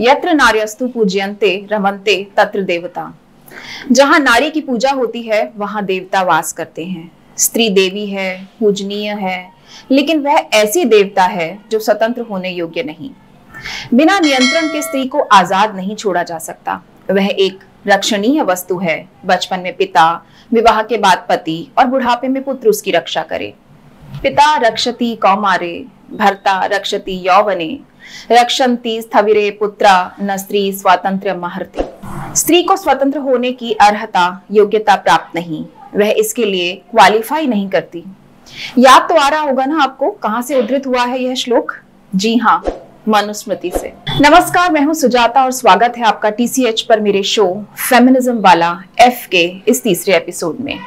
यत्र नार्यस्तु पूज्यन्ते रमन्ते तत्र देवता। जहां नारी की पूजा होती है वहां देवता वास करते हैं। स्त्री देवी है, पूजनीय है, लेकिन वह ऐसी देवता है जो स्वतंत्र होने योग्य नहीं। बिना नियंत्रण के स्त्री को आजाद नहीं छोड़ा जा सकता। वह एक रक्षणीय वस्तु है। बचपन में पिता, विवाह के बाद पति और बुढ़ापे में पुत्र उसकी रक्षा करे। पिता रक्षति कौमारे, भर्ता रक्षति यौवने, रक्षन्ति स्थविरे पुत्रा, न स्त्री स्वातंत्र्य महर्ति। स्त्री को स्वतंत्र होने की अर्हता, योग्यता प्राप्त नहीं। वह इसके लिए क्वालिफाई नहीं करती। याद तो आ रहा होगा ना आपको, कहां से उद्धृत हुआ है यह श्लोक? जी हाँ, मनुस्मृति से। नमस्कार, मैं हूं सुजाता और स्वागत है आपका TCH पर मेरे शो फेमिनिज्म वाला F के इस तीसरे एपिसोड में।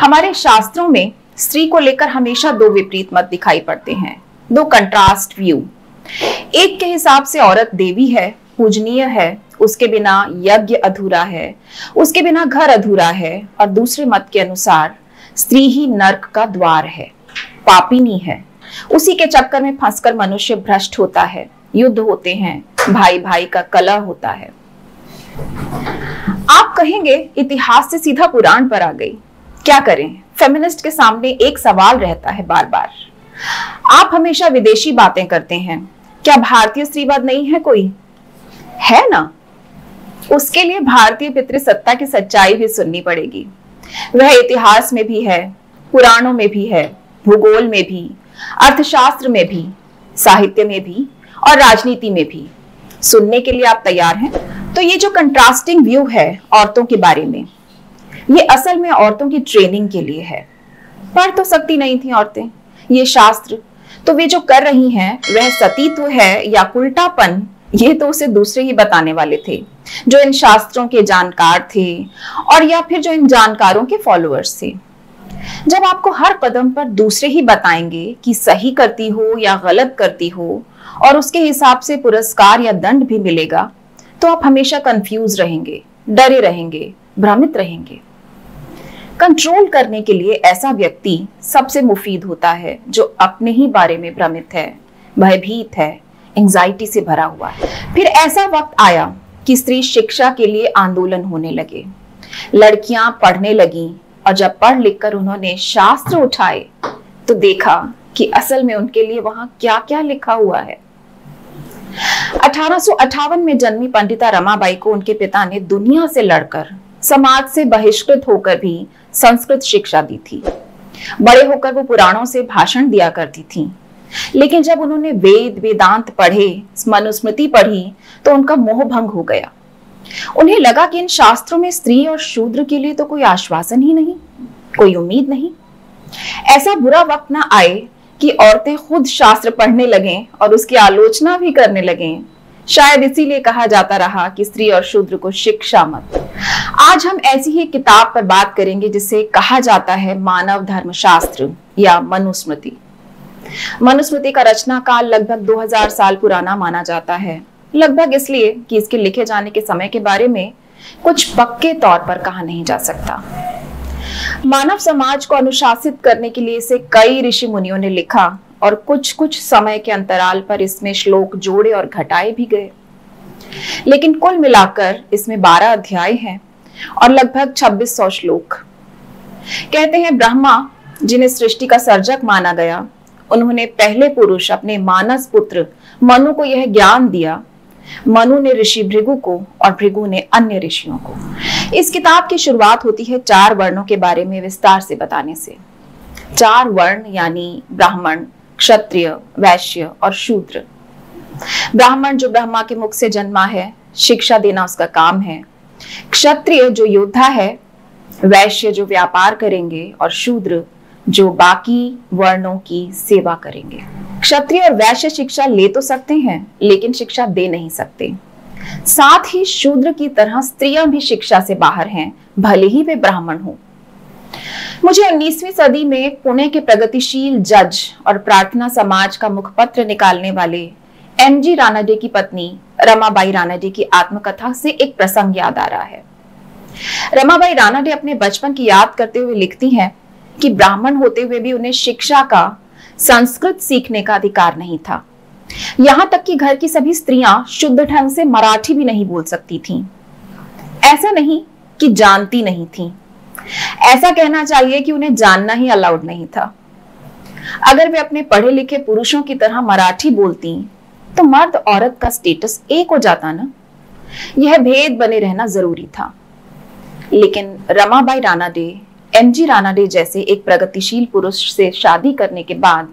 हमारे शास्त्रों में स्त्री को लेकर हमेशा दो विपरीत मत दिखाई पड़ते हैं, दो कंट्रास्ट व्यू। एक के हिसाब से औरत देवी है, पूजनीय है, उसके बिना यज्ञ अधूरा है, उसके बिना घर अधूरा है, और दूसरे मत के अनुसार स्त्री ही नर्क का द्वार है, पापिनी है। उसी के चक्कर में फंसकर मनुष्य भ्रष्ट होता है, युद्ध होते हैं, भाई भाई का कलह होता है। आप कहेंगे इतिहास से सीधा पुराण पर आ गई। क्या करें, फेमिनिस्ट के सामने एक सवाल रहता है बार बार। आप हमेशा विदेशी बातें करते हैं, क्या भारतीय स्त्रीवाद नहीं है? कोई है ना। उसके लिए भारतीय पितृसत्ता की सच्चाई भी सुननी पड़ेगी। वह इतिहास में भी है, पुराणों में भी है, भूगोल में भी, अर्थशास्त्र में भी, साहित्य में भी और राजनीति में भी। सुनने के लिए आप तैयार हैं? तो ये जो कंट्रास्टिंग व्यू है औरतों के बारे में, ये असल में औरतों की ट्रेनिंग के लिए है। पढ़ तो सकती नहीं थी औरतें ये शास्त्र, तो वे जो कर रही हैं वह सतीत्व है या उल्टापन, ये तो उसे दूसरे ही बताने वाले थे, जो इन शास्त्रों के जानकार थे और या फिर जो इन जानकारों के फॉलोअर्स थे। जब आपको हर कदम पर दूसरे ही बताएंगे कि सही करती हो या गलत करती हो और उसके हिसाब से पुरस्कार या दंड भी मिलेगा, तो आप हमेशा कंफ्यूज रहेंगे, डरे रहेंगे, भ्रमित रहेंगे। कंट्रोल करने के लिए ऐसा व्यक्ति सबसे मुफीद होता है जो अपने ही बारे में भ्रमित है, भयभीत है, एंजाइटी से भरा हुआ है। फिर ऐसा वक्त आया कि स्त्री शिक्षा के लिए आंदोलन होने लगे। लड़कियां पढ़ने लगीं और जब पढ़ लिखकर उन्होंने शास्त्र उठाए तो देखा कि असल में उनके लिए वहां क्या क्या लिखा हुआ है। 1858 में जन्मी पंडिता रमाबाई को उनके पिता ने दुनिया से लड़कर, समाज से बहिष्कृत होकर भी संस्कृत शिक्षा दी थी। बड़े होकर वो पुराणों से भाषण दिया करती थीं। लेकिन जब उन्होंने वेद वेदांत पढ़े, मनुस्मृति पढ़ी, तो उनका मोह भंग हो गया। उन्हें लगा कि इन शास्त्रों में स्त्री और शूद्र के लिए तो कोई आश्वासन ही नहीं, कोई उम्मीद नहीं। ऐसा बुरा वक्त ना आए कि औरतें खुद शास्त्र पढ़ने लगें और उसकी आलोचना भी करने लगें। शायद इसीलिए कहा जाता रहा कि स्त्री और शूद्र को शिक्षा मत। आज हम ऐसी ही किताब पर बात करेंगे जिसे कहा जाता है मानव धर्मशास्त्र या मनुस्मृति। मनुस्मृति का रचना काल लगभग 2000 साल पुराना माना जाता है। लगभग इसलिए कि इसके लिखे जाने के समय के बारे में कुछ पक्के तौर पर कहा नहीं जा सकता। मानव समाज को अनुशासित करने के लिए इसे कई ऋषि मुनियों ने लिखा और कुछ कुछ समय के अंतराल पर इसमें श्लोक जोड़े और घटाए भी गए। लेकिन कुल मिलाकर इसमें 12 अध्याय हैं और लगभग 2600 श्लोक। कहते हैं ब्रह्मा, जिन्हें सृष्टि का सर्जक माना गया, उन्होंने पहले पुरुष अपने मानस पुत्र मनु को यह ज्ञान दिया। मनु ने ऋषि भृगु को और भृगु ने अन्य ऋषियों को। इस किताब की शुरुआत होती है 4 वर्णों के बारे में विस्तार से बताने से। 4 वर्ण यानी ब्राह्मण, क्षत्रिय, वैश्य और शूद्र। ब्राह्मण जो ब्रह्मा के मुख से जन्मा है, शिक्षा देना उसका काम है। क्षत्रिय जो योद्धा है, वैश्य जो व्यापार करेंगे और शूद्र जो बाकी वर्णों की सेवा करेंगे। क्षत्रिय और वैश्य शिक्षा ले तो सकते हैं लेकिन शिक्षा दे नहीं सकते। साथ ही शूद्र की तरह स्त्रियां भी शिक्षा से बाहर हैं, भले ही वे ब्राह्मण हों। मुझे 19वीं सदी में पुणे के प्रगतिशील जज और प्रार्थना समाज का मुखपत्र निकालने वाले MG रानाडे की पत्नी रमाबाई रानडे की आत्मकथा से एक प्रसंग याद आ रहा है। रमाबाई रानडे अपने बचपन की याद करते हुए लिखती हैं कि ब्राह्मण होते हुए भी उन्हें शिक्षा का, संस्कृत सीखने का अधिकार नहीं था। यहां तक कि घर की सभी स्त्रियां शुद्ध ढंग से मराठी भी नहीं बोल सकती थीं। ऐसा नहीं कि जानती नहीं थीं, ऐसा कहना चाहिए कि उन्हें जानना ही अलाउड नहीं था। अगर वे अपने पढ़े लिखे पुरुषों की तरह मराठी बोलती तो मर्द औरत का स्टेटस एक हो जाता ना। यह भेद बने रहना जरूरी था। लेकिन रमाबाई रानडे एमजी रानडे जैसे एक प्रगतिशील पुरुष से शादी करने के बाद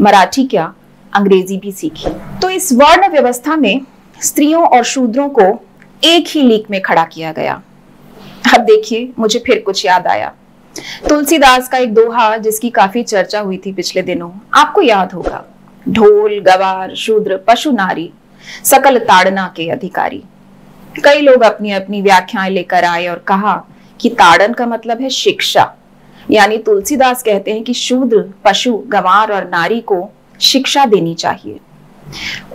मराठी क्या, अंग्रेजी भी सीखी। तो इस वर्ण व्यवस्था में स्त्रियों और शूद्रों को एक ही लीक में खड़ा किया गया। अब देखिए, मुझे फिर कुछ याद आया। तुलसीदास का एक दोहा जिसकी काफी चर्चा हुई थी पिछले दिनों, आपको याद होगा। ढोल गवार शूद्र पशु नारी सकल ताड़ना के अधिकारी। कई लोग अपनी अपनी व्याख्याएं लेकर आए और कहा कि ताड़न का मतलब है शिक्षा, यानी तुलसीदास कहते हैं कि शूद्र, पशु, गंवार और नारी को शिक्षा देनी चाहिए।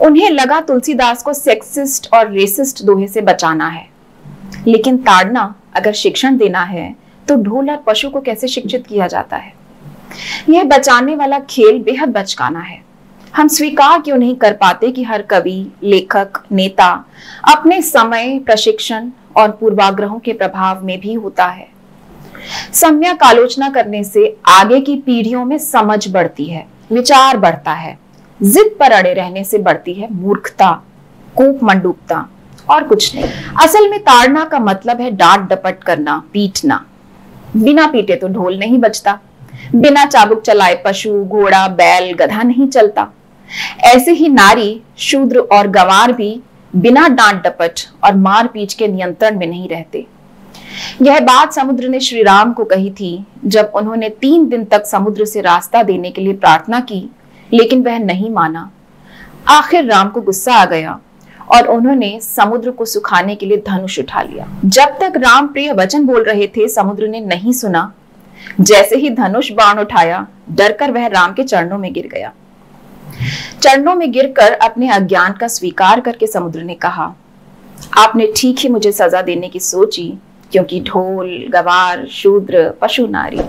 उन्हें लगा तुलसीदास को सेक्सिस्ट और रेसिस्ट दोहे से बचाना है। लेकिन ताड़ना अगर शिक्षण देना है तो ढोल और पशु को कैसे शिक्षित किया जाता है? यह बचाने वाला खेल बेहद बचकाना है। हम स्वीकार क्यों नहीं कर पाते कि हर कवि, लेखक, नेता अपने समय, प्रशिक्षण और पूर्वाग्रहों के प्रभाव में भी होता है। सम्यक आलोचना करने से आगे की पीढ़ियों में समझ बढ़ती है, विचार बढ़ता है। जिद पर अड़े रहने से बढ़ती है मूर्खता, कूप मंडूकता और कुछ नहीं। असल में ताड़ना का मतलब है डांट डपट करना, पीटना। बिना पीटे तो ढोल नहीं बजता, बिना चाबुक चलाए पशु, घोड़ा, बैल, गधा नहीं चलता। ऐसे ही नारी, शूद्र और गंवार भी बिना डांट डपट और मार पीट के नियंत्रण में नहीं रहते। यह बात समुद्र ने श्री राम को कही थी जब उन्होंने 3 दिन तक समुद्र से रास्ता देने के लिए प्रार्थना की, लेकिन वह नहीं माना। आखिर राम को गुस्सा आ गया और उन्होंने समुद्र को सुखाने के लिए धनुष उठा लिया। जब तक राम प्रिय वचन बोल रहे थे, समुद्र ने नहीं सुना। जैसे ही धनुष बाण उठाया, डरकर वह राम के चरणों में गिर गया। चरणों में गिरकर अपने अज्ञान का स्वीकार करके समुद्र ने कहा, आपने ठीक ही मुझे सजा देने की सोची, क्योंकि ढोल, गवार, शूद्र, पशु, नारी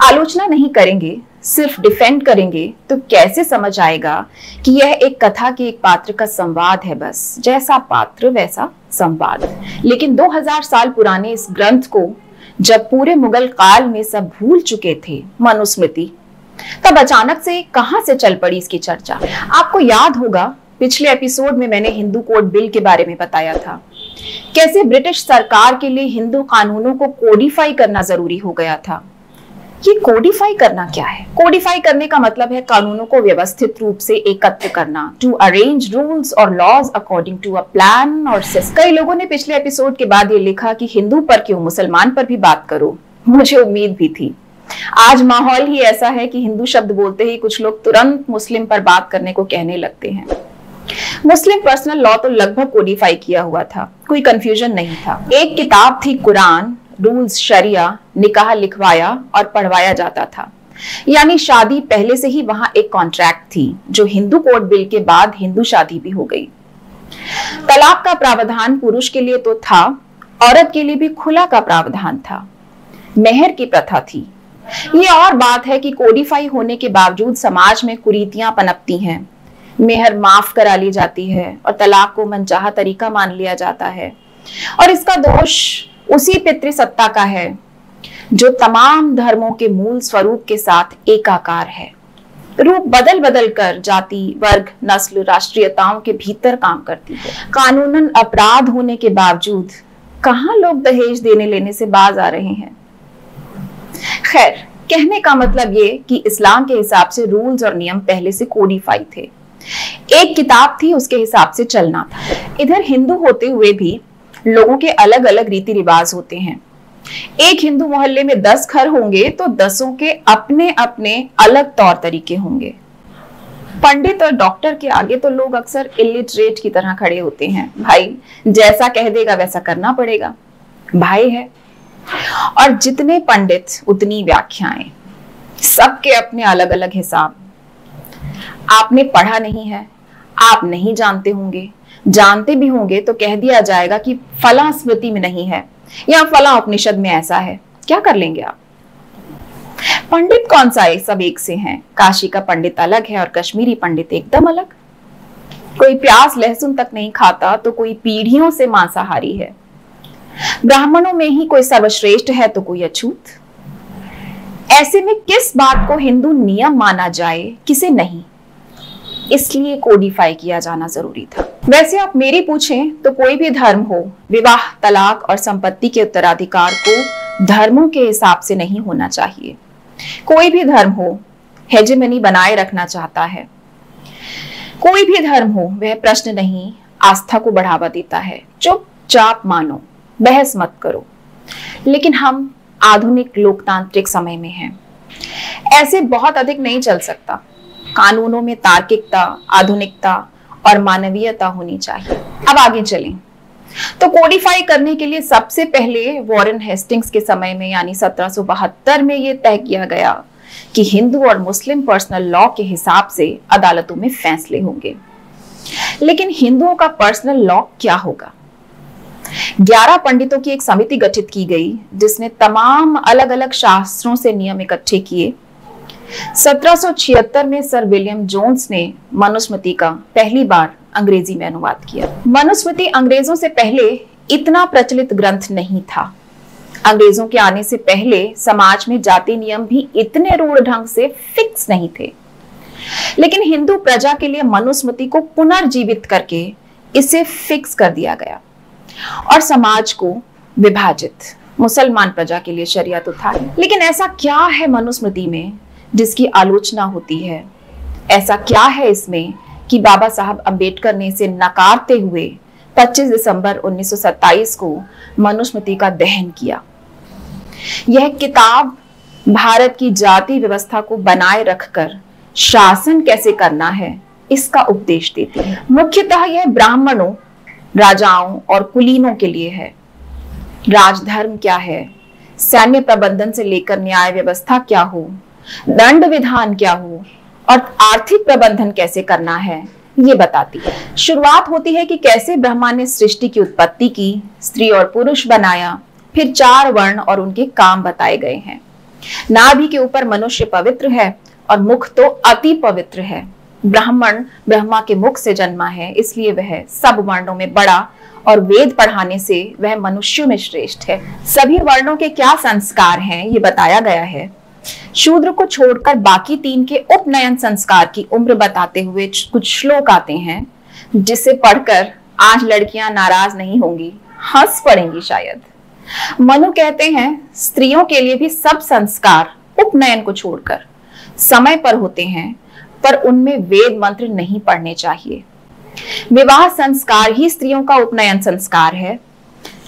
आलोचना नहीं करेंगे, सिर्फ डिफेंड करेंगे तो कैसे समझ आएगा कि यह एक कथा के एक पात्र का संवाद है। बस जैसा पात्र वैसा संवाद। लेकिन 2000 साल पुराने इस ग्रंथ को जब पूरे मुगल काल में सब भूल चुके थे, मनुस्मृति, तब अचानक से कहां से चल पड़ी इसकी चर्चा। आपको याद होगा पिछले एपिसोड में मैंने हिंदू कोड बिल के बारे में बताया था, कैसे ब्रिटिश सरकार के लिए हिंदू कानूनों को कोडिफाई करना जरूरी हो गया था। ये कोडिफाई करना क्या है? कोडिफाई करने का मतलब है कानूनों को व्यवस्थित रूप से एकत्र करना, टू अरेंज रूल्स और laws according to a plan और सिस्टम। कई लोगों ने पिछले एपिसोड के बाद ये लिखा कि हिंदू पर क्यों, मुसलमान पर भी बात करो। मुझे उम्मीद भी थी। आज माहौल ही ऐसा है कि हिंदू शब्द बोलते ही कुछ लोग तुरंत मुस्लिम पर बात करने को कहने लगते हैं। मुस्लिम पर्सनल लॉ तो लगभग कोडिफाई किया हुआ था, कोई कंफ्यूजन नहीं था। एक किताब थी कुरान, रूल्स, शरिया, निकाह लिखवाया और पढ़वाया जाता था। यानी शादी पहले से ही वहां एक कॉन्ट्रैक्ट थी, जो हिंदू कोड बिल के बाद हिंदू शादी भी हो गई। तलाक का प्रावधान पुरुष के लिए तो था, औरत के लिए भी खुला का प्रावधान था। मेहर की प्रथा थी। ये और बात है कि कोडिफाई होने के बावजूद समाज में कुरीतियां पनपती हैं। मेहर माफ करा ली जाती है और तलाक को मनचाहा तरीका मान लिया जाता है। और इसका दोष उसी पितृसत्ता का है जो तमाम धर्मों के मूल स्वरूप के साथ एकाकार है। रूप बदल बदल कर जाति, वर्ग, नस्ल, राष्ट्रीयताओं के भीतर काम करती है। कानूनन अपराध होने के बावजूद कहां लोग दहेज देने लेने से बाज आ रहे हैं। खैर, कहने का मतलब ये कि इस्लाम के हिसाब से रूल्स और नियम पहले से कोडिफाई थे। एक किताब थी, उसके हिसाब से चलना था। इधर हिंदू होते हुए भी लोगों के अलग अलग रीति रिवाज होते हैं। एक हिंदू मोहल्ले में 10 घर होंगे तो 10 के अपने अपने अलग तौर तरीके होंगे। पंडित और डॉक्टर के आगे तो लोग अक्सर इलिटरेट की तरह खड़े होते हैं। भाई जैसा कह देगा वैसा करना पड़ेगा, भाई है। और जितने पंडित उतनी व्याख्याएं, सबके अपने अलग अलग हिसाब। आपने पढ़ा नहीं है, आप नहीं जानते होंगे, जानते भी होंगे तो कह दिया जाएगा कि फला स्मृति में नहीं है या फला उपनिषद में ऐसा है। क्या कर लेंगे आप? पंडित कौन सा है? सब एक से हैं। काशी का पंडित अलग है और कश्मीरी पंडित एकदम अलग। कोई प्याज लहसुन तक नहीं खाता तो कोई पीढ़ियों से मांसाहारी है। ब्राह्मणों में ही कोई सर्वश्रेष्ठ है तो कोई अछूत। ऐसे में किस बात को हिंदू नियम माना जाए, किसे नहीं? इसलिए कोडिफाई किया जाना जरूरी था। वैसे आप मेरी पूछें तो कोई भी धर्म हो, विवाह, तलाक और संपत्ति के उत्तराधिकार को धर्मों के हिसाब से नहीं होना चाहिए। कोई भी धर्म हो हेजेमनी बनाए रखना चाहता है। कोई भी धर्म हो वह प्रश्न नहीं, आस्था को बढ़ावा देता है। चुपचाप मानो, बहस मत करो। लेकिन हम आधुनिक लोकतांत्रिक समय में हैं, ऐसे बहुत अधिक नहीं चल सकता। कानूनों में तार्किकता, आधुनिकता और मानवीयता होनी चाहिए। अब आगे चलें तो कोडिफाई करने के लिए सबसे पहले वॉरेन हेस्टिंग्स के समय में यानी 1772 में यह तय किया गया कि हिंदू और मुस्लिम पर्सनल लॉ के हिसाब से अदालतों में फैसले होंगे। लेकिन हिंदुओं का पर्सनल लॉ क्या होगा? 11 पंडितों की एक समिति गठित की गई जिसने तमाम अलग अलग शास्त्रों से नियम इकट्ठे किए। 1776 में सर विलियम जोन्स ने मनुस्मृति का पहली बार अंग्रेजी में अनुवाद किया। मनुस्मृति अंग्रेजों से पहले इतना प्रचलित ग्रंथ नहीं था। अंग्रेजों के आने से पहले समाज में जाति नियम भी इतने रूढ़ ढंग से फिक्स नहीं थे। लेकिन हिंदू प्रजा के लिए मनुस्मृति को पुनर्जीवित करके इसे फिक्स कर दिया गया और समाज को विभाजित। मुसलमान प्रजा के लिए शरिया तो था, लेकिन ऐसा क्या है मनुस्मृति में जिसकी आलोचना होती है? ऐसा क्या है इसमें कि बाबा साहब अंबेडकर ने इसे नकारते हुए 25 दिसंबर 1927 को मनुस्मृति का दहन किया? यह किताब भारत की जाति व्यवस्था को बनाए रखकर शासन कैसे करना है इसका उपदेश देती है। मुख्यतः यह ब्राह्मणों, राजाओं और कुलीनों के लिए है। राजधर्म क्या है, सैन्य प्रबंधन से लेकर न्याय व्यवस्था क्या हो, दंड विधान क्या हो और आर्थिक प्रबंधन कैसे करना है, ये बताती है। शुरुआत होती है कि कैसे ब्रह्मा ने सृष्टि की उत्पत्ति की, स्त्री और पुरुष बनाया, फिर 4 वर्ण और उनके काम बताए गए हैं। नाभि के ऊपर मनुष्य पवित्र है और मुख तो अति पवित्र है। ब्राह्मण ब्रह्मा के मुख से जन्मा है, इसलिए वह सब वर्णों में बड़ा और वेद पढ़ाने से वह मनुष्यों में श्रेष्ठ है। सभी वर्णों के क्या संस्कार हैं ये बताया गया है। शूद्र को छोड़कर बाकी 3 के उपनयन संस्कार की उम्र बताते हुए कुछ श्लोक आते हैं जिसे पढ़कर आज लड़कियां नाराज नहीं होंगी, हंस पड़ेंगी शायद। मनु कहते हैं स्त्रियों के लिए भी सब संस्कार उपनयन को छोड़कर समय पर होते हैं, पर उनमें वेद मंत्र नहीं पढ़ने चाहिए। विवाह संस्कार ही स्त्रियों का उपनयन संस्कार है।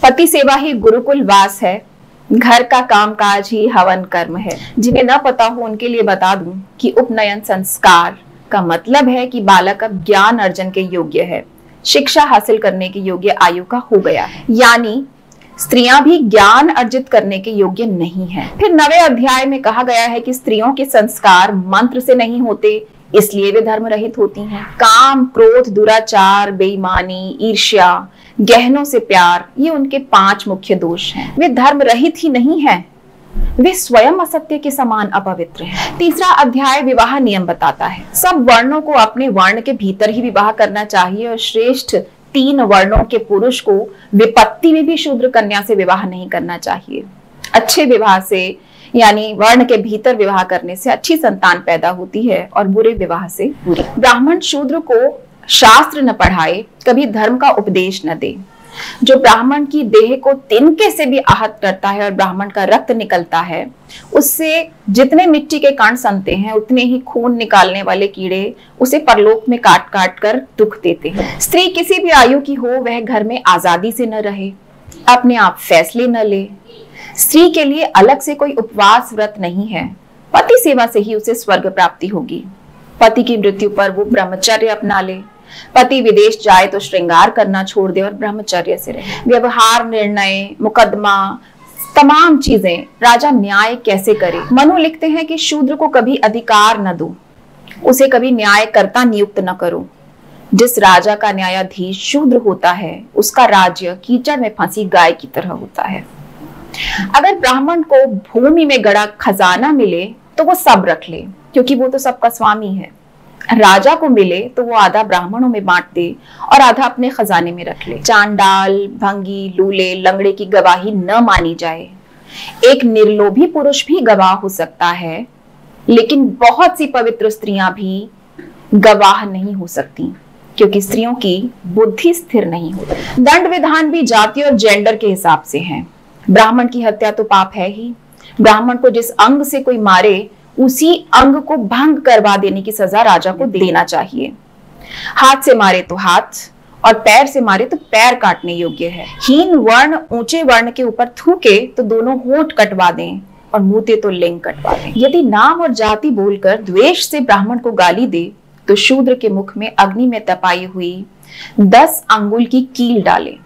पति सेवा ही गुरुकुल वास है। घर का कामकाज ही हवन कर्म है। जिन्हें न पता हो उनके लिए बता दूं कि उपनयन संस्कार का मतलब है कि बालक अब ज्ञान अर्जन के योग्य है, शिक्षा हासिल करने के योग्य आयु का हो गया है, यानी स्त्रियां भी ज्ञान अर्जित करने के योग्य नहीं है। फिर 9वें अध्याय में कहा गया है कि स्त्रियों के संस्कार मंत्र से नहीं होते, इसलिए वे धर्म रहित होती हैं। काम, क्रोध, दुराचार, बेईमानी, ईर्ष्या, गहनों से प्यार, ये उनके 5 मुख्य दोष हैं। वे धर्म रहित ही नहीं हैं, वे स्वयं असत्य के समान अपवित्र हैं। 3रा अध्याय विवाह नियम बताता है। सब वर्णों को अपने वर्ण के भीतर ही विवाह करना चाहिए और श्रेष्ठ 3 वर्णों के पुरुष को विपत्ति में भी शूद्र कन्या से विवाह नहीं करना चाहिए। अच्छे विवाह से यानी वर्ण के भीतर विवाह करने से अच्छी संतान पैदा होती है और बुरे विवाह से बुरी। ब्राह्मण शूद्र को शास्त्र न पढ़ाए, कभी धर्म का उपदेश न दे। जो ब्राह्मण की देह को तिनके से भी आहत करता है और ब्राह्मण का रक्त निकलता है, उससे जितने मिट्टी के कण सनते हैं उतने ही खून निकालने वाले कीड़े उसे परलोक में काट काट कर दुख देते हैं। स्त्री किसी भी आयु की हो, वह घर में आजादी से न रहे, अपने आप फैसले न ले। स्त्री के लिए अलग से कोई उपवास व्रत नहीं है। पति सेवा से ही उसे स्वर्ग प्राप्ति होगी। पति की मृत्यु पर वो ब्रह्मचर्य अपना ले। पति विदेश जाए तो श्रृंगार करना छोड़ दे और ब्रह्मचर्य से रहे। व्यवहार, निर्णय, मुकदमा, तमाम चीजें राजा न्याय कैसे करे। मनु लिखते हैं कि शूद्र को कभी अधिकार न दो, उसे कभी न्यायकर्ता नियुक्त न करो। जिस राजा का न्यायाधीश शूद्र होता है, उसका राज्य कीचड़ में फंसी गाय की तरह होता है। अगर ब्राह्मण को भूमि में गड़ा खजाना मिले तो वो सब रख ले, क्योंकि वो तो सबका स्वामी है। राजा को मिले तो वो आधा ब्राह्मणों में बांट दे और आधा अपने खजाने में रख ले। चांडाल, भंगी, लूले, लंगड़े की गवाही न मानी जाए। एक निर्लोभी पुरुष भी गवाह हो सकता है, लेकिन बहुत सी पवित्र स्त्रियां भी गवाह नहीं हो सकती, क्योंकि स्त्रियों की बुद्धि स्थिर नहीं होती। दंड विधान भी जाति और जेंडर के हिसाब से है। ब्राह्मण की हत्या तो पाप है ही। ब्राह्मण को जिस अंग से कोई मारे, उसी अंग को भंग करवा देने की सजा राजा को देना चाहिए। हाथ से मारे तो हाथ, और पैर से मारे तो पैर काटने योग्य है। हीन वर्ण ऊंचे वर्ण के ऊपर थूके तो दोनों होंठ कटवा दें, और मुंहते तो लिंग कटवा दें। यदि नाम और जाति बोलकर द्वेष से ब्राह्मण को गाली दे, तो शूद्र के मुख में अग्नि में तपाई हुई 10 अंगुल की कील डाले।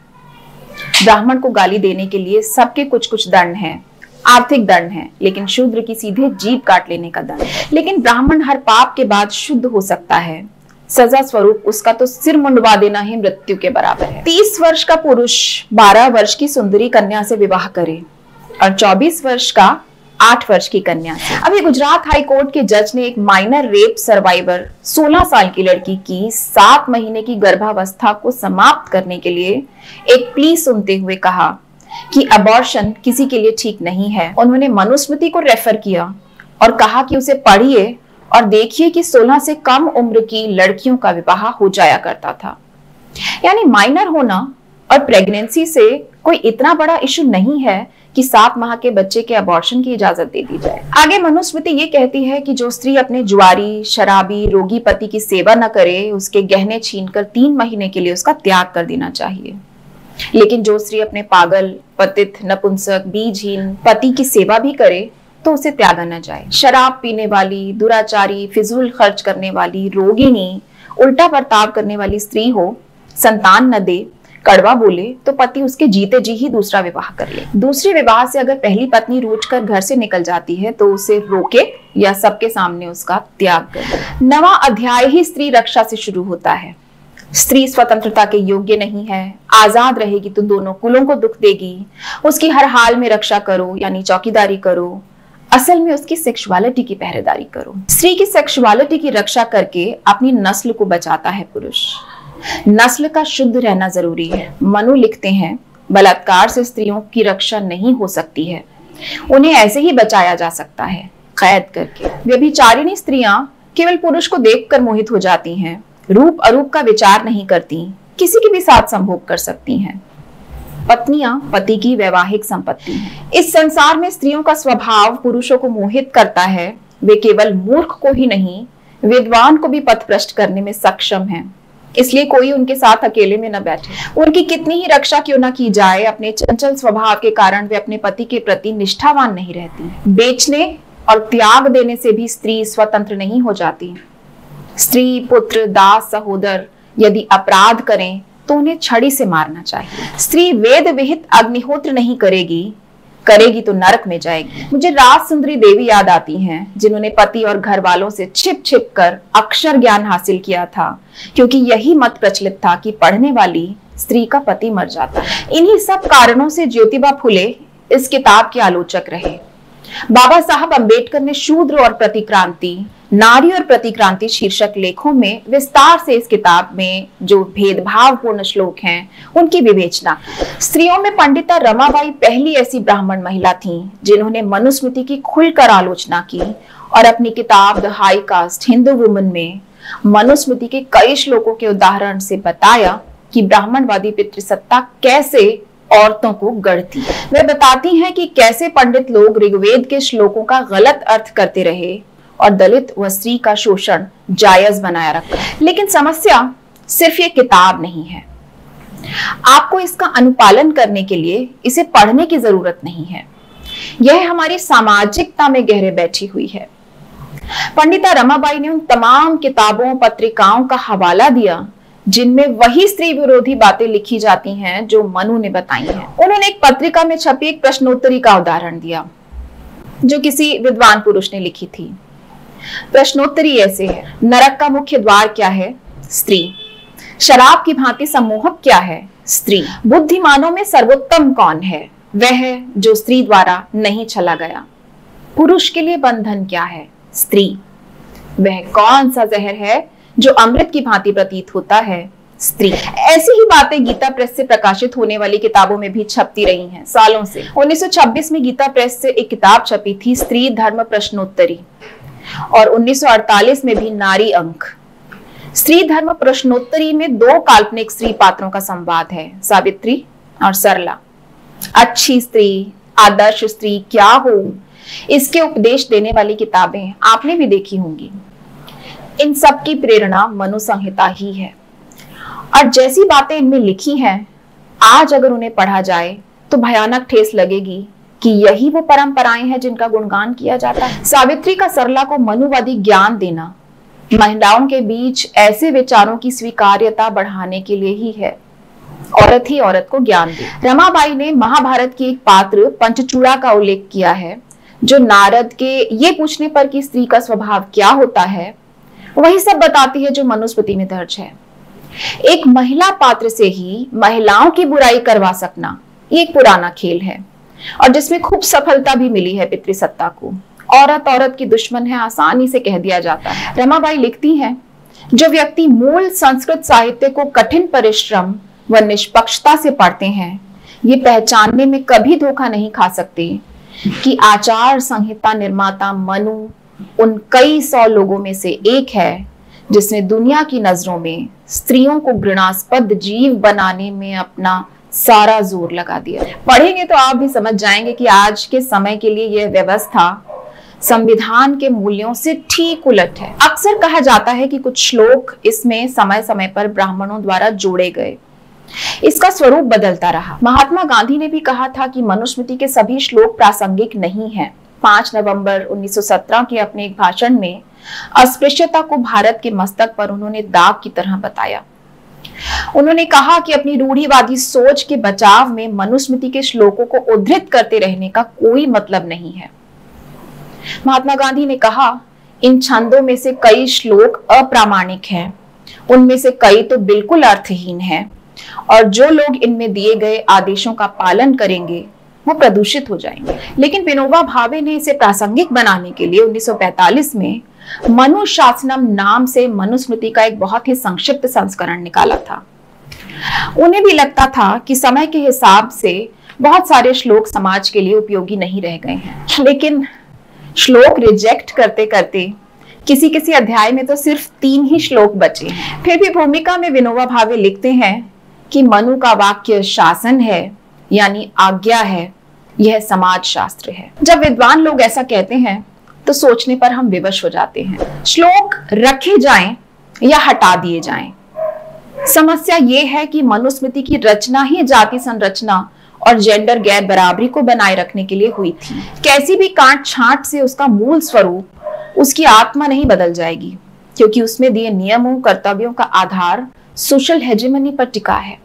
ब्राह्मण को गाली देने के लिए सबके कुछ कुछ दंड हैं, आर्थिक दंड है, लेकिन शूद्र की सीधे जीभ काट लेने का दंड। लेकिन ब्राह्मण हर पाप के बाद शुद्ध हो सकता है। सजा स्वरूप उसका तो सिर मुंडवा देना ही मृत्यु के बराबर है। 30 वर्ष का पुरुष 12 वर्ष की सुंदरी कन्या से विवाह करे, और 24 वर्ष का 8 वर्ष की कन्या से। अभी गुजरात हाई कोर्ट के जज ने एक माइनर रेप सर्वाइवर 16 साल की लड़की की 7 महीने की गर्भावस्था को समाप्त करने के लिए एक प्ली सुनते हुए कहा कि अबॉर्शन किसी के लिए ठीक नहीं है। उन्होंने मनुस्मृति को रेफर किया और कहा कि उसे पढ़िए और देखिए कि 16 से कम उम्र की लड़कियों का विवाह हो जाया करता था। यानी माइनर होना और प्रेगनेंसी से कोई इतना बड़ा इशू नहीं है कि 7 माह के बच्चे के अबॉर्शन की इजाजत दे दी जाए। आगे मनुस्मृति ये कहती है कि जो स्त्री अपने जुआरी, शराबी, रोगी पति की सेवा न करे, उसके गहने छीनकर 3 महीने के लिए उसका त्याग कर देना चाहिए। लेकिन जो स्त्री अपने पागल, पतित, नपुंसक, बीजहीन पति की सेवा भी करे तो उसे त्यागा न जाए। शराब पीने वाली, दुराचारी, फिजूल खर्च करने वाली, रोगिणी, उल्टा बर्ताव करने वाली स्त्री हो, संतान न दे, कड़वा बोले, तो पति उसके जीते जी ही दूसरा विवाह कर ले। दूसरे विवाह से अगर पहली पत्नी रूठ कर घर से निकल जाती है तो उसे रोके या सबके सामने उसका त्याग करे। 9वां अध्याय ही स्त्री रक्षा से शुरू होता है। स्त्री स्वतंत्रता के योग्य नहीं है, आजाद रहेगी तो दोनों कुलों को दुख देगी, उसकी हर हाल में रक्षा करो, यानी चौकीदारी करो। असल में उसकी सेक्सुअलिटी की पहरेदारी करो। स्त्री की सेक्सुअलिटी की रक्षा करके अपनी नस्ल को बचाता है पुरुष। नस्ल का शुद्ध रहना जरूरी है। मनु लिखते हैं, बलात्कार से स्त्रियों की रक्षा नहीं हो सकती है, उन्हें ऐसे ही बचाया जा सकता है, कैद करके। व्यभिचारिणी स्त्रियां केवल पुरुष को देखकर मोहित हो जाती हैं, रूप अरूप का विचार नहीं करती, किसी के भी साथ संभोग कर सकती हैं। पत्नियां पति की वैवाहिक संपत्ति हैं। इस संसार में स्त्रियों का स्वभाव पुरुषों को मोहित करता है। वे केवल मूर्ख को ही नहीं, विद्वान को भी पथभ्रष्ट करने में सक्षम हैं। इसलिए कोई उनके साथ अकेले में न बैठे। उनकी कितनी ही रक्षा क्यों न की जाए, अपने चंचल स्वभाव के कारण वे अपने पति के प्रति निष्ठावान नहीं रहती। बेचने और त्याग देने से भी स्त्री स्वतंत्र नहीं हो जाती। स्त्री, पुत्र, दास, सहोदर यदि अपराध करें तो उन्हें छड़ी से मारना चाहिए। स्त्री वेद विहित अग्निहोत्र नहीं करेगी, करेगी तो नरक में जाएगी। मुझे राज सुंदरी देवी याद आती हैं, जिन्होंने पति और घर वालों से छिप छिप कर अक्षर ज्ञान हासिल किया था, क्योंकि यही मत प्रचलित था कि पढ़ने वाली स्त्री का पति मर जाता है। इन्हीं सब कारणों से ज्योतिबा फुले इस किताब के आलोचक रहे। बाबा साहब अंबेडकर ने शूद्र और प्रतिक्रांति, नारी और प्रतिक्रांति शीर्षक लेखों में विस्तार से इस किताब में जो भेदभावपूर्ण श्लोक हैं उनकी विवेचना। स्त्रियों में पंडिता रमाबाई पहली ऐसी ब्राह्मण महिला थीं जिन्होंने मनुस्मृति की खुलकर आलोचना की और अपनी किताब the high cast Hindu woman में मनुस्मृति के कई श्लोकों के उदाहरण से बताया कि ब्राह्मणवादी पितृसत्ता कैसे औरतों को गढ़ती है। वे बताती हैं कि कैसे पंडित लोग ऋग्वेद के श्लोकों का गलत अर्थ करते रहे और दलित व स्त्री का शोषण जायज बनाया रखा। लेकिन समस्या सिर्फ ये किताब नहीं है। आपको इसका अनुपालन करने के लिए इसे पढ़ने की जरूरत नहीं है। यह हमारी सामाजिकता में गहरे बैठी हुई है। पंडिता रमाबाई ने उन तमाम किताबों, पत्रिकाओं का हवाला दिया जिनमें वही स्त्री विरोधी बातें लिखी जाती हैं जो मनु ने बताई हैं। उन्होंने एक पत्रिका में छपी एक प्रश्नोत्तरी का उदाहरण दिया जो किसी विद्वान पुरुष ने लिखी थी। प्रश्नोत्तरी ऐसे है, नरक का मुख्य द्वार क्या है? स्त्री। शराब की भांति सम्मोहक क्या है? स्त्री। बुद्धिमानों में सर्वोत्तम कौन है? वह जो स्त्री द्वारा नहीं छला गया। पुरुष के लिए बंधन क्या है? स्त्री। वह कौन सा जहर है जो अमृत की भांति प्रतीत होता है? स्त्री। ऐसी ही बातें गीता प्रेस से प्रकाशित होने वाली किताबों में भी छपती रही हैं सालों से। 1926 में गीता प्रेस से एक किताब छपी थी, स्त्री धर्म प्रश्नोत्तरी, और 1948 में भी नारी अंक। स्त्री धर्म प्रश्नोत्तरी में 2 काल्पनिक स्त्री पात्रों का संवाद है, सावित्री और सरला। अच्छी स्त्री, आदर्श स्त्री क्या हो, इसके उपदेश देने वाली किताबें आपने भी देखी होंगी। इन सब की प्रेरणा मनु संहिता ही है, और जैसी बातें इनमें लिखी हैं, आज अगर उन्हें पढ़ा जाए तो भयानक ठेस लगेगी कि यही वो परंपराएं हैं जिनका गुणगान किया जाता है। सावित्री का सरला को मनुवादी ज्ञान देना महिलाओं के बीच ऐसे विचारों की स्वीकार्यता बढ़ाने के लिए ही है। औरत ही औरत को ज्ञान दे। रमाबाई ने महाभारत की एक पात्र पंचचूड़ा का उल्लेख किया है, जो नारद के ये पूछने पर कि स्त्री का स्वभाव क्या होता है, वही सब बताती है जो मनुस्मृति में दर्ज है। एक महिला पात्र से ही महिलाओं की बुराई करवा सकना, ये एक पुराना खेल है, और जिसमें खूब सफलता भी मिली है पितृसत्ता को। औरत औरत की दुश्मन है, आसानी से कह दिया जाता है। रमाबाई लिखती हैं, जो व्यक्ति मूल संस्कृत साहित्य को कठिन परिश्रम व निष्पक्षता से पढ़ते हैं, ये पहचानने में कभी धोखा नहीं खा सकते कि आचार संहिता निर्माता मनु उन कई 100 लोगों में से एक है जिसने दुनिया की नजरों में स्त्रियों को घृणास्पद जीव बनाने में अपना सारा जोर लगा दिया। पढ़ेंगे तो आप भी समझ जाएंगे कि आज के समय के लिए यह व्यवस्था संविधान के मूल्यों से ठीक उलट है। अक्सर कहा जाता है कि कुछ श्लोक इसमें समय समय पर ब्राह्मणों द्वारा जोड़े गए, इसका स्वरूप बदलता रहा। महात्मा गांधी ने भी कहा था कि मनुस्मृति के सभी श्लोक प्रासंगिक नहीं हैं। 5 नवंबर 1917 के अपने एक भाषण में अस्पृश्यता को भारत के मस्तक पर उन्होंने दाग की तरह बताया। उन्होंने कहा कि अपनी रूढ़िवादी सोच के बचाव में मनुस्मृति के श्लोकों को उद्धृत करते रहने का कोई मतलब नहीं है। महात्मा गांधी ने कहा, इन छंदों में से कई श्लोक अप्रामाणिक हैं, उनमें से कई तो बिल्कुल अर्थहीन हैं, और जो लोग इनमें दिए गए आदेशों का पालन करेंगे वो प्रदूषित हो जाएंगे। लेकिन विनोबा भावे ने इसे प्रासंगिक बनाने के लिए 1945 में मनु शासनम नाम से मनुस्मृति का एक बहुत ही संक्षिप्त संस्करण निकाला था। उन्हें भी लगता था कि समय के हिसाब से बहुत सारे श्लोक समाज के लिए उपयोगी नहीं रह गए हैं, लेकिन श्लोक रिजेक्ट करते करते किसी किसी अध्याय में तो सिर्फ 3 ही श्लोक बचे हैं। फिर भी भूमिका में विनोबा भावे लिखते हैं कि मनु का वाक्य शासन है, यानी आज्ञा है, यह समाज शास्त्र है। जब विद्वान लोग ऐसा कहते हैं तो सोचने पर हम विवश हो जाते हैं। श्लोक रखे जाएं या हटा दिए जाएं, समस्या यह है कि मनुस्मृति की रचना ही जाति संरचना और जेंडर गैर बराबरी को बनाए रखने के लिए हुई थी। कैसी भी काट छांट से उसका मूल स्वरूप, उसकी आत्मा नहीं बदल जाएगी, क्योंकि उसमें दिए नियमों कर्तव्यों का आधार सोशल हेजेमनी पर टिका है,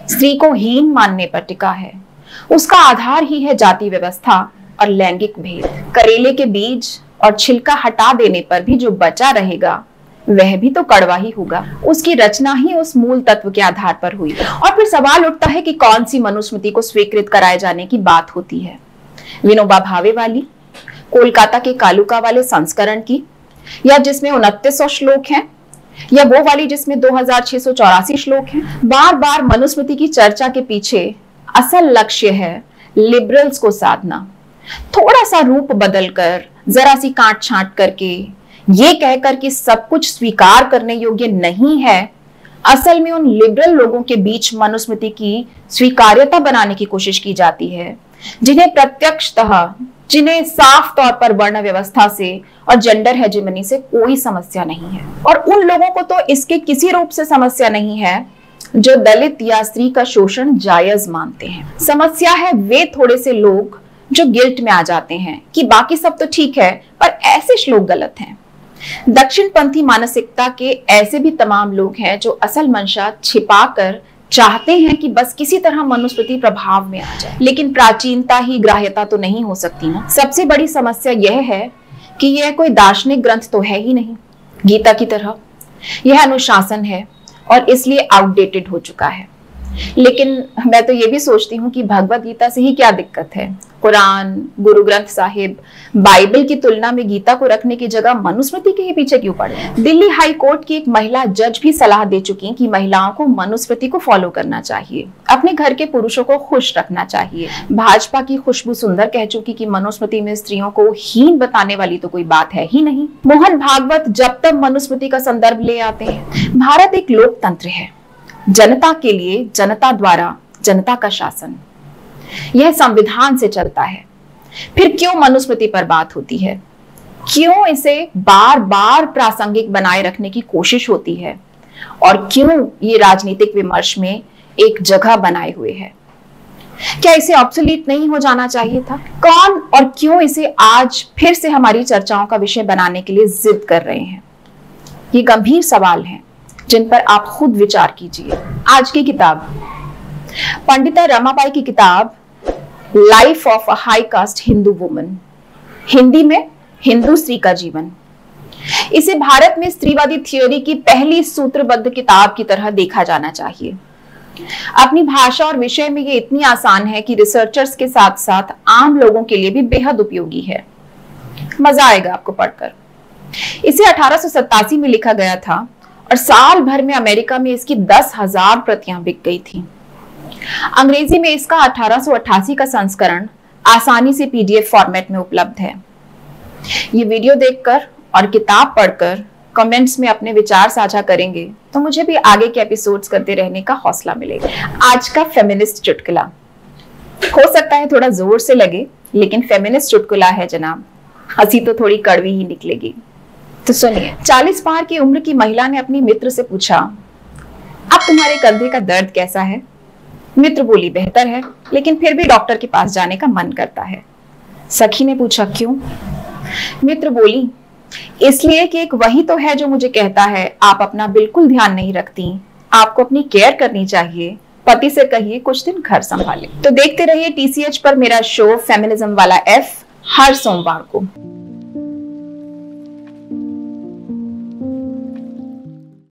स्त्री को हीन मानने पर टिका है। उसका आधार ही है जाति व्यवस्था और लैंगिक भेद। करेले के बीज और छिलका हटा देने पर भी जो बचा रहेगा वह भी तो कड़वा ही होगा। उसकी रचना ही उस मूल तत्व के आधार पर हुई। और फिर सवाल उठता है कि कौन सी मनुस्मृति को स्वीकृत कराए जाने की बात होती है, विनोबा भावे वाली, कोलकाता के कालुका वाले संस्करण की, या जिसमें 2900 श्लोक हैं, या वो वाली जिसमें 2684 श्लोक हैं। बार बार मनुस्मृति की चर्चा के पीछे असल लक्ष्य है लिबरल्स को साधना, थोड़ा सा रूप बदलकर, जरा सी काट छांट करके, ये कहकर कि सब कुछ स्वीकार करने योग्य नहीं है। असल में उन लिबरल लोगों के बीच मनुस्मृति की स्वीकार्यता बनाने की कोशिश की जाती है, जिन्हें प्रत्यक्षतः, जिन्हें साफ तौर पर वर्ण व्यवस्था से और जेंडर हेजेमनी से कोई समस्या नहीं है। और उन लोगों को तो इसके किसी रूप से समस्या नहीं है जो दलित या स्त्री का शोषण जायज मानते हैं। समस्या है वे थोड़े से लोग जो गिल्ट में आ जाते हैं कि बाकी सब तो ठीक है पर ऐसे श्लोक गलत हैं। दक्षिणपंथी मानसिकता के ऐसे भी तमाम लोग हैं जो असल मंशा छिपाकर चाहते हैं कि बस किसी तरह मनुस्मृति प्रभाव में आ जाए, लेकिन प्राचीनता ही ग्राह्यता तो नहीं हो सकती ना। सबसे बड़ी समस्या यह है कि यह कोई दार्शनिक ग्रंथ तो है ही नहीं। गीता की तरह यह अनुशासन है, और इसलिए आउटडेटेड हो चुका है। लेकिन मैं तो ये भी सोचती हूँ कि भगवत गीता से ही क्या दिक्कत है। कुरान, गुरु ग्रंथ साहिब, बाइबल की तुलना में गीता को रखने की जगह मनुस्मृति के ही पीछे क्यों पड़े? दिल्ली हाई कोर्ट की एक महिला जज भी सलाह दे चुकी कि महिलाओं को मनुस्मृति को फॉलो करना चाहिए, अपने घर के पुरुषों को खुश रखना चाहिए। भाजपा की खुशबू सुंदर कह चुकी कि मनुस्मृति में स्त्रियों को हीन बताने वाली तो कोई बात है ही नहीं। मोहन भागवत जब तक मनुस्मृति का संदर्भ ले आते हैं। भारत एक लोकतंत्र है, जनता के लिए, जनता द्वारा, जनता का शासन, यह संविधान से चलता है। फिर क्यों मनुस्मृति पर बात होती है? क्यों इसे बार बार प्रासंगिक बनाए रखने की कोशिश होती है? और क्यों ये राजनीतिक विमर्श में एक जगह बनाए हुए है? क्या इसे ऑब्सोलीट नहीं हो जाना चाहिए था? कौन और क्यों इसे आज फिर से हमारी चर्चाओं का विषय बनाने के लिए जिद कर रहे हैं? ये गंभीर सवाल हैं जिन पर आप खुद विचार कीजिए। आज की किताब पंडिता रमाबाई की किताब life of a high cast Hindu woman, Hindi में हिंदू स्त्री का जीवन। इसे भारत में स्त्रीवादी थ्योरी की पहली सूत्रबद्ध किताब की तरह देखा जाना चाहिए। अपनी भाषा और विषय में ये इतनी आसान है कि रिसर्चर्स के साथ साथ आम लोगों के लिए भी बेहद उपयोगी है। मजा आएगा आपको पढ़कर। इसे 1887 में लिखा गया था और साल भर में अमेरिका में इसकी 10,000 प्रतियां बिक गई थी। अंग्रेजी में इसका 1888 का संस्करण आसानी से पीडीएफ फॉर्मेट में उपलब्ध है। ये वीडियो देखकर और किताब पढ़कर कमेंट्स में अपने विचार साझा करेंगे तो मुझे भी आगे के एपिसोड्स करते रहने का हौसला मिलेगा। आज का फेमिनिस्ट चुटकुला हो सकता है थोड़ा जोर से लगे, लेकिन फेमिनिस्ट चुटकुला है जनाब, हंसी तो थोड़ी कड़वी ही निकलेगी। तो सुनिए। 40 पार की उम्र की महिला ने अपनी मित्र से पूछा, अब तुम्हारे कंधे का दर्द कैसा है? मित्र बोली, बेहतर है, लेकिन फिर भी डॉक्टर के पास जाने का मन करता है। सखी ने पूछा, क्यों? मित्र बोली, इसलिए कि एक वही तो है जो मुझे कहता है आप अपना बिल्कुल ध्यान नहीं रखती, आपको अपनी केयर करनी चाहिए, पति से कहिए कुछ दिन घर संभाले। तो देखते रहिए TCH पर मेरा शो फेमिनिज्म वाला F हर सोमवार को।